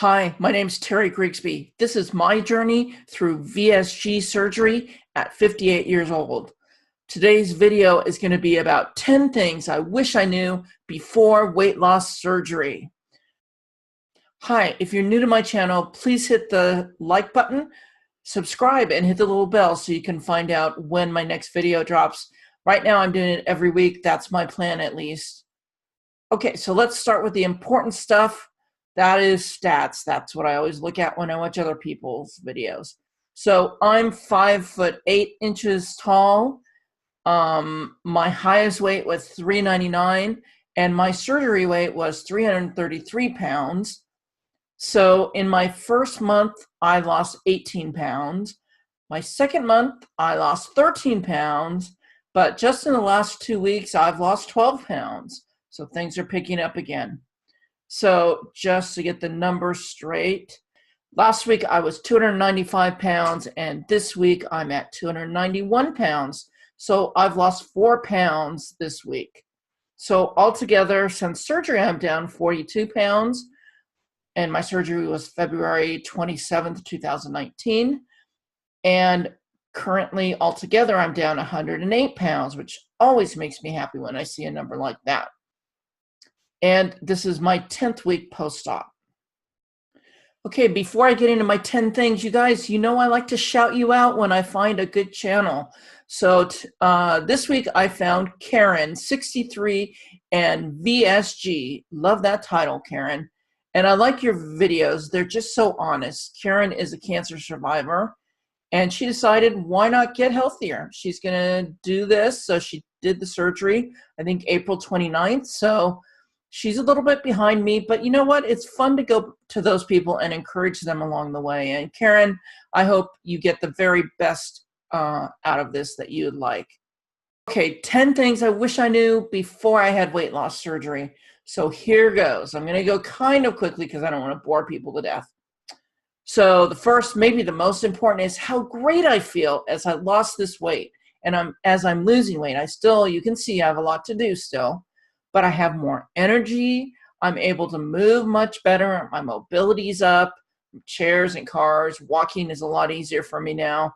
Hi, my name's Terry Grigsby. This is my journey through VSG surgery at 58 years old. Today's video is going to be about 10 things I wish I knew before weight loss surgery. Hi, if you're new to my channel, please hit the like button, subscribe, and hit the little bell so you can find out when my next video drops. Right now I'm doing it every week. That's my plan at least. Okay, so let's start with the important stuff. That is stats. That's what I always look at when I watch other people's videos. So I'm 5'8" tall. My highest weight was 399, and my surgery weight was 333 pounds. So in my first month, I lost 18 pounds. My second month, I lost 13 pounds. But just in the last 2 weeks, I've lost 12 pounds. So things are picking up again. So just to get the numbers straight, last week I was 295 pounds, and this week I'm at 291 pounds. So I've lost 4 pounds this week. So altogether, since surgery, I'm down 42 pounds, and my surgery was February 27th, 2019. And currently, altogether, I'm down 108 pounds, which always makes me happy when I see a number like that. And this is my 10th week post-op. Okay, before I get into my 10 things, you guys, you know I like to shout you out when I find a good channel. So this week I found Karen, 63, and VSG. Love that title, Karen. And I like your videos. They're just so honest. Karen is a cancer survivor, and she decided, why not get healthier? She's going to do this. So she did the surgery, I think April 29th. So she's a little bit behind me, but you know what? It's fun to go to those people and encourage them along the way. And Karen, I hope you get the very best out of this that you would like. Okay, 10 things I wish I knew before I had weight loss surgery. So here goes. I'm going to go kind of quickly because I don't want to bore people to death. So the first, maybe the most important, is how great I feel as I lost this weight. And as I'm losing weight, you can see I have a lot to do still. But I have more energy. I'm able to move much better. My mobility's up. Chairs and cars, walking is a lot easier for me now.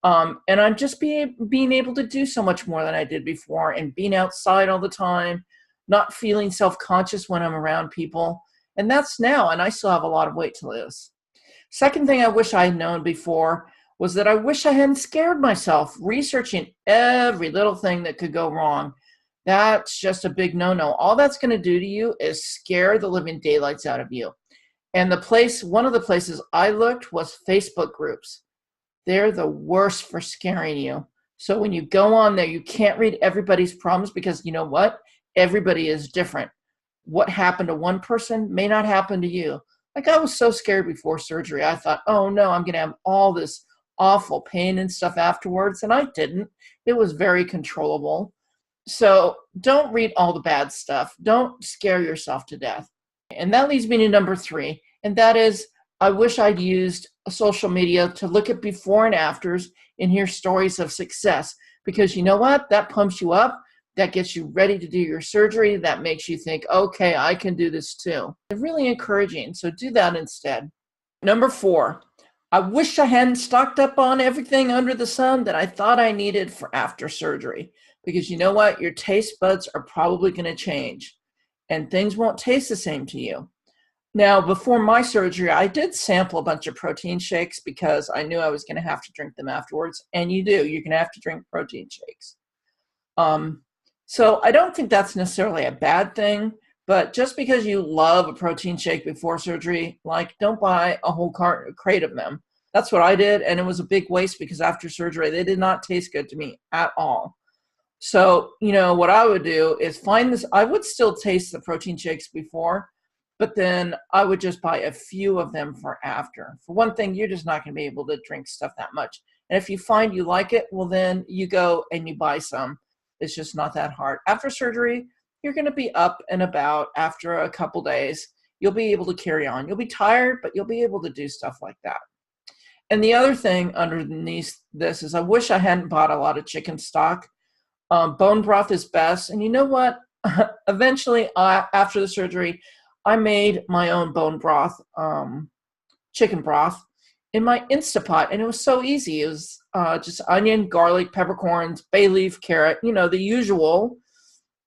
And I'm just being able to do so much more than I did before, and being outside all the time, not feeling self-conscious when I'm around people. And that's now, and I still have a lot of weight to lose. Second thing I wish I had known before was that I wish I hadn't scared myself researching every little thing that could go wrong. That's just a big no-no. All that's going to do to you is scare the living daylights out of you. And one of the places I looked was Facebook groups. They're the worst for scaring you. So when you go on there, you can't read everybody's problems, because you know what? Everybody is different. What happened to one person may not happen to you. Like, I was so scared before surgery. I thought, oh no, I'm going to have all this awful pain and stuff afterwards. And I didn't. It was very controllable. So don't read all the bad stuff. Don't scare yourself to death. And that leads me to number 3. And that is, I wish I'd used social media to look at before and afters and hear stories of success. Because you know what? That pumps you up. That gets you ready to do your surgery. That makes you think, okay, I can do this too. They're really encouraging. So do that instead. Number 4, I wish I hadn't stocked up on everything under the sun that I thought I needed for after surgery. Because you know what? Your taste buds are probably going to change, and things won't taste the same to you. Now, before my surgery, I did sample a bunch of protein shakes because I knew I was going to have to drink them afterwards. And you do. You're going to have to drink protein shakes. So I don't think that's necessarily a bad thing, but just because you love a protein shake before surgery, like, don't buy a whole crate of them. That's what I did, and it was a big waste because after surgery, they did not taste good to me at all. So, you know, what I would do is find this. I would still taste the protein shakes before, but then I would just buy a few of them for after. For one thing, you're just not going to be able to drink stuff that much. And if you find you like it, well, then you go and you buy some. It's just not that hard. After surgery, you're going to be up and about after a couple days. You'll be able to carry on. You'll be tired, but you'll be able to do stuff like that. And the other thing underneath this is I wish I hadn't bought a lot of chicken stock. Bone broth is best. And you know what? Eventually, after the surgery, I made my own bone broth, chicken broth, in my Instapot, and it was so easy. It was just onion, garlic, peppercorns, bay leaf, carrot, the usual.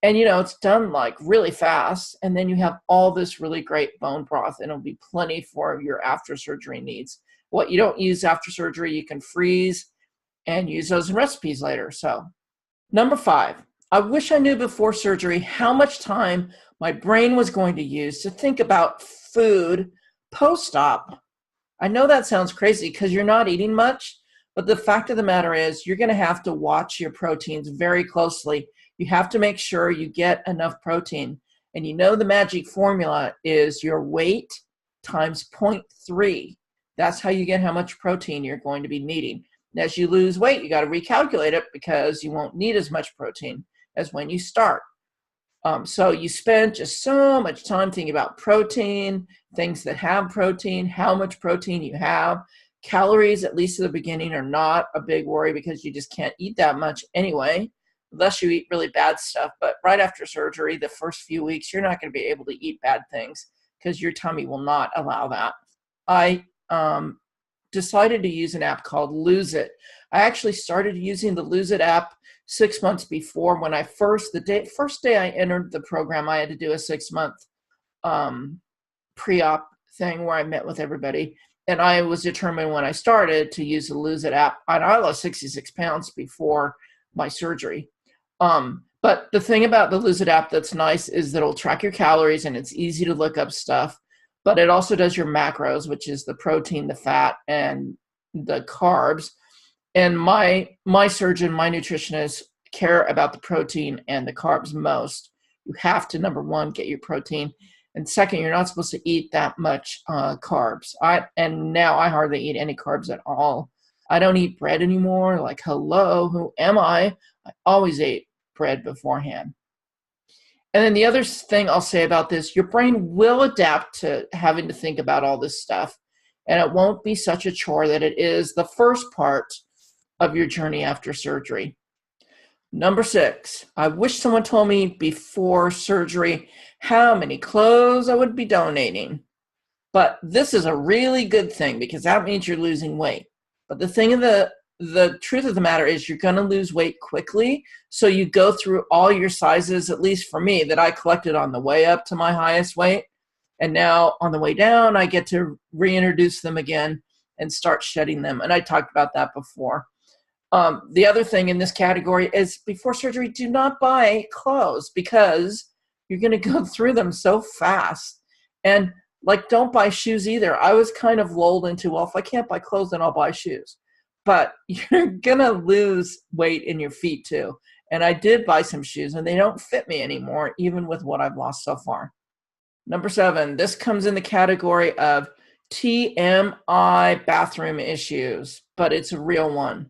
And, it's done like really fast. And then you have all this really great bone broth, and it'll be plenty for your after surgery needs. What you don't use after surgery, you can freeze and use those in recipes later. So, number 5, I wish I knew before surgery how much time my brain was going to use to think about food post-op. I know that sounds crazy because you're not eating much, but the fact of the matter is you're going to have to watch your proteins very closely. You have to make sure you get enough protein. And the magic formula is your weight times 0.3. That's how you get how much protein you're going to be needing. And as you lose weight, you got to recalculate it because you won't need as much protein as when you start. So you spend just so much time thinking about protein, things that have protein, how much protein you have. Calories, at least at the beginning, are not a big worry because you just can't eat that much anyway, unless you eat really bad stuff. But right after surgery, the first few weeks, you're not going to be able to eat bad things because your tummy will not allow that. I decided to use an app called Lose It. I actually started using the Lose It app 6 months before. When first day I entered the program, I had to do a 6-month pre-op thing where I met with everybody. And I was determined when I started to use the Lose It app. And I lost 66 pounds before my surgery. But the thing about the Lose It app that's nice is that it'll track your calories and it's easy to look up stuff. But it also does your macros, which is the protein, the fat, and the carbs. And my surgeon, my nutritionist, care about the protein and the carbs most. You have to, number 1, get your protein. And second, you're not supposed to eat that much carbs. And now I hardly eat any carbs at all. I don't eat bread anymore. Like, hello, who am I? I always ate bread beforehand. And then the other thing I'll say about this, your brain will adapt to having to think about all this stuff. And it won't be such a chore that it is the first part of your journey after surgery. Number 6, I wish someone told me before surgery how many clothes I would be donating. But this is a really good thing because that means you're losing weight. But the truth of the matter is you're going to lose weight quickly. So you go through all your sizes, at least for me, that I collected on the way up to my highest weight. And now on the way down, I get to reintroduce them again and start shedding them. And I talked about that before. The other thing in this category is before surgery, do not buy clothes because you're going to go through them so fast. And don't buy shoes either. I was kind of lulled into, well, if I can't buy clothes, then I'll buy shoes. But you're going to lose weight in your feet too. And I did buy some shoes and they don't fit me anymore, even with what I've lost so far. Number 7, this comes in the category of TMI bathroom issues, but it's a real one.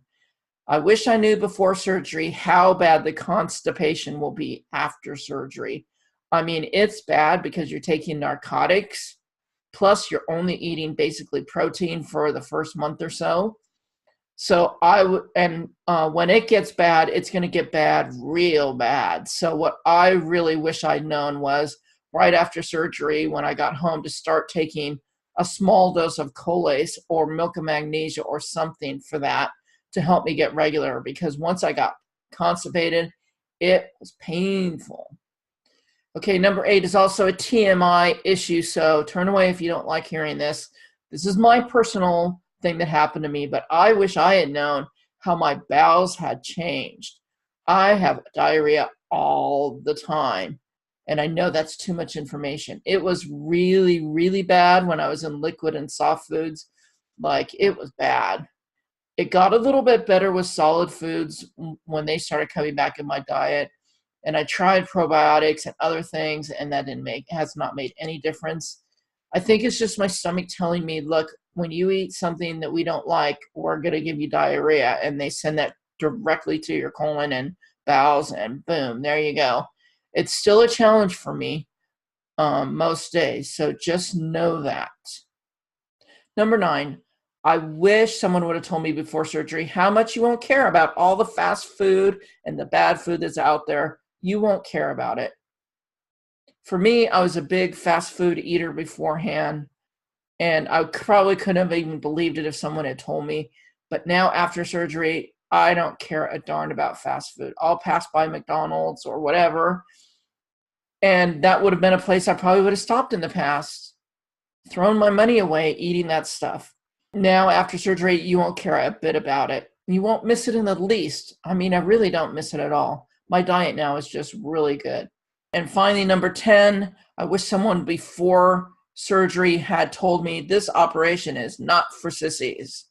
I wish I knew before surgery how bad the constipation will be after surgery. I mean, it's bad because you're taking narcotics, plus you're only eating basically protein for the first month or so. So when it gets bad, it's going to get bad, real bad. So what I really wish I'd known was right after surgery, when I got home, to start taking a small dose of Colace or milk of magnesia or something for that to help me get regular, because once I got constipated, it was painful. Okay, number 8 is also a TMI issue, so turn away if you don't like hearing this. This is my personal thing that happened to me, but I wish I had known how my bowels had changed. I have diarrhea all the time, and I know that's too much information. It was really, really bad when I was in liquid and soft foods. It was bad. It got a little bit better with solid foods when they started coming back in my diet. And I tried probiotics and other things, and that has not made any difference. I think it's just my stomach telling me, look, when you eat something that we don't like, we're going to give you diarrhea. And they send that directly to your colon and bowels, and boom, there you go. It's still a challenge for me most days. So just know that. Number 9, I wish someone would have told me before surgery how much you won't care about all the fast food and the bad food that's out there. You won't care about it. For me, I was a big fast food eater beforehand, and I probably couldn't have even believed it if someone had told me. But now after surgery, I don't care a darn about fast food. I'll pass by McDonald's or whatever. And that would have been a place I probably would have stopped in the past, thrown my money away eating that stuff. Now after surgery, you won't care a bit about it. You won't miss it in the least. I mean, I really don't miss it at all. My diet now is just really good. And finally, number 10, I wish someone before surgery had told me this operation is not for sissies.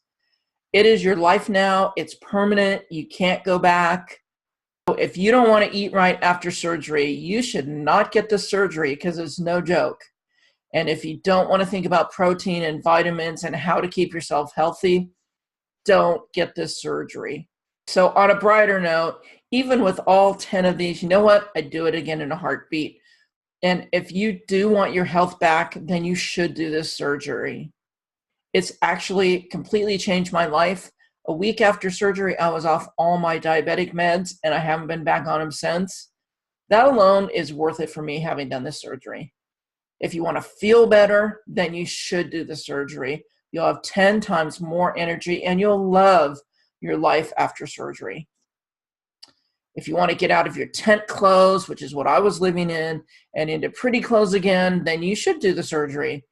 It is your life now. It's permanent. You can't go back. If you don't want to eat right after surgery, you should not get the surgery because it's no joke. And if you don't want to think about protein and vitamins and how to keep yourself healthy, don't get this surgery. So on a brighter note, even with all 10 of these, you know what? I'd do it again in a heartbeat. And if you do want your health back, then you should do this surgery. It's actually completely changed my life. A week after surgery, I was off all my diabetic meds, and I haven't been back on them since. That alone is worth it for me having done this surgery. If you want to feel better, then you should do the surgery. You'll have 10 times more energy, and you'll love your life after surgery. If you want to get out of your tent clothes, which is what I was living in, and into pretty clothes again, then you should do the surgery.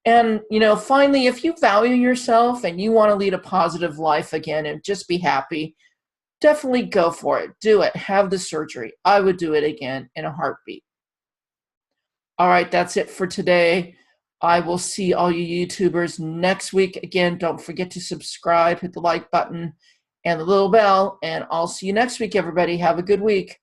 And, finally, if you value yourself and you want to lead a positive life again and just be happy, definitely go for it. Do it. Have the surgery. I would do it again in a heartbeat. All right, that's it for today. I will see all you YouTubers next week. Again, don't forget to subscribe, hit the like button and the little bell, and I'll see you next week, everybody. Have a good week.